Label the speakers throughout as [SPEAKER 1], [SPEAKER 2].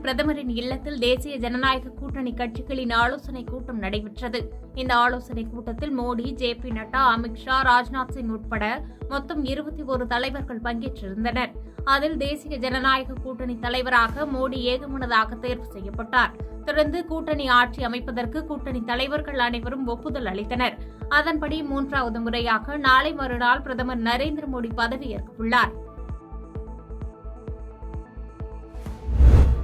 [SPEAKER 1] பிரதமரின் இல்லத்தில் தேசிய ஜனநாயக கூட்டணி கட்சிகளின் ஆலோசனைக் கூட்டம் நடைபெற்றது. இந்த ஆலோசனைக் கூட்டத்தில் மோடி, ஜே.பி. நட்டா, அமித்ஷா, ராஜ்நாத் சிங் உட்பட மொத்தம் 21 தலைவர்கள் பங்கேற்றிருந்தனர். அதில் தேசிய ஜனநாயக கூட்டணி தலைவராக மோடி ஏகமனதாக தேர்வு செய்யப்பட்டார். தொடர்ந்து கூட்டணி ஆட்சி அமைப்பதற்கு கூட்டணி தலைவர்கள் அனைவரும் ஒப்புதல் அளித்தனர். அதன்படி 3வது முறையாக நாளை மறுநாள் பிரதமர் நரேந்திர மோடி பதவியேற்கவுள்ளார்.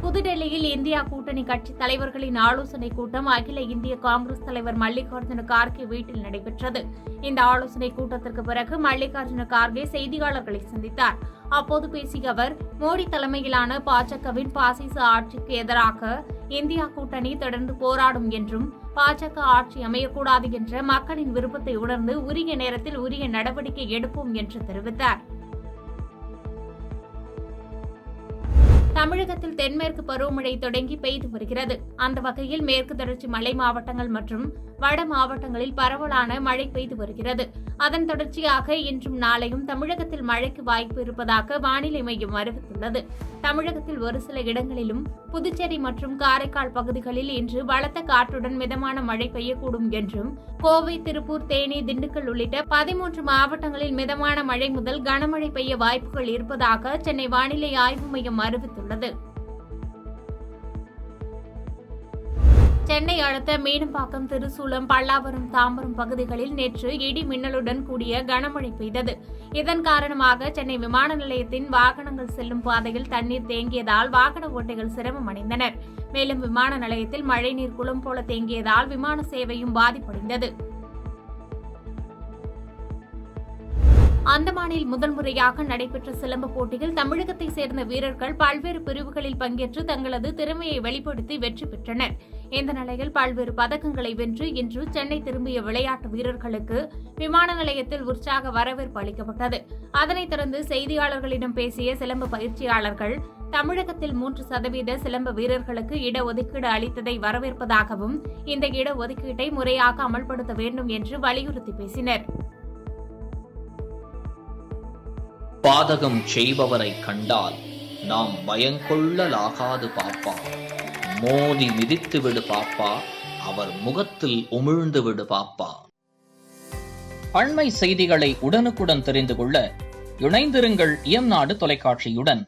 [SPEAKER 1] புதுடெல்லியில் இந்தியா கூட்டணி கட்சி தலைவர்களின் ஆலோசனைக் கூட்டம் அகில இந்திய காங்கிரஸ் தலைவர் மல்லிகார்ஜுன கார்கே வீட்டில் நடைபெற்றது. இந்த ஆலோசனைக் கூட்டத்திற்கு பிறகு மல்லிகார்ஜுன கார்கே செய்தியாளர்களை சந்தித்தார். அப்போது பேசிய அவர், மோடி தலைமையிலான பாஜகவின் பாசிச ஆட்சிக்கு எதிராக இந்தியா கூட்டணி தொடர்ந்து போராடும் என்றும், பாஜக ஆட்சி அமையக்கூடாது என்ற மக்களின் விருப்பத்தை உணர்ந்து உரிய நேரத்தில் உரிய நடவடிக்கை எடுப்போம் என்று தெரிவித்தார். தமிழகத்தில் தென்மேற்கு பருவமழை தொடங்கி பெய்து வருகிறது. அந்த வகையில் மேற்கு தொடர்ச்சி மலை மாவட்டங்கள் மற்றும் வட மாவட்டங்களில் பரவலான மழை பெய்து வருகிறது. அதன் தொடர்ச்சியாக இன்றும் நாளையும் தமிழகத்தில் மழைக்கு வாய்ப்பு இருப்பதாக வானிலை மையம் அறிவித்துள்ளது. தமிழகத்தில் ஒரு சில இடங்களிலும் புதுச்சேரி மற்றும் காரைக்கால் பகுதிகளில் இன்று பலத்த காற்றுடன் மிதமான மழை பெய்யக்கூடும் என்றும், கோவை, திருப்பூர், தேனி, திண்டுக்கல் உள்ளிட்ட 13 மாவட்டங்களில் மிதமான மழை முதல் கனமழை பெய்ய வாய்ப்புகள் இருப்பதாக சென்னை வானிலை ஆய்வு மையம் அறிவித்துள்ளது. சென்னை அடுத்த மீனம்பாக்கம், திருசூலம், பல்லாவரம், தாம்பரம் பகுதிகளில் நேற்று இடி மின்னலுடன் கூடிய கனமழை பெய்தது. இதன் காரணமாக சென்னை விமான நிலையத்தின் வாகனங்கள் செல்லும் பாதையில் தண்ணீர் தேங்கியதால் வாகன ஓட்டிகள் சிரமம் அடைந்தனர். மேலும் விமான நிலையத்தில் மழைநீர் குளம் போல தேங்கியதால் விமான சேவையும் பாதிப்படைந்தது. அந்தமானில் முதல் முறையாக நடைபெற்ற சிலம்ப போட்டியில் தமிழகத்தைச் சேர்ந்த வீரர்கள் பல்வேறு பிரிவுகளில் பங்கேற்று தங்களது திறமையை வெளிப்படுத்தி வெற்றி பெற்றனர். இந்த நிலையில் பல்வேறு பதக்கங்களை வென்று இன்று சென்னை திரும்பிய விளையாட்டு வீரர்களுக்கு விமான நிலையத்தில் உற்சாக வரவேற்பு அளிக்கப்பட்டது. அதனைத் தொடர்ந்து செய்தியாளர்களிடம் பேசிய சிலம்ப பயிற்சியாளர்கள், தமிழகத்தில் 3% சிலம்ப வீரர்களுக்கு இடஒதுக்கீடு அளித்ததை வரவேற்பதாகவும், இந்த இடஒதுக்கீட்டை முறையாக அமல்படுத்த வேண்டும் என்று வலியுறுத்தி பேசினர்.
[SPEAKER 2] பாதகம் செய்பவரை கண்டால் நாம் பயங்கொள்ளலாகாது பாப்பா, மோதி மிதித்து விடு பாப்பா, அவர் முகத்தில் உமிழ்ந்து விடு பாப்பா. அண்மை செய்திகளை உடனுக்குடன் தெரிந்து கொள்ள இணைந்திருங்கள் இயம்நாடு தொலைக்காட்சியுடன்.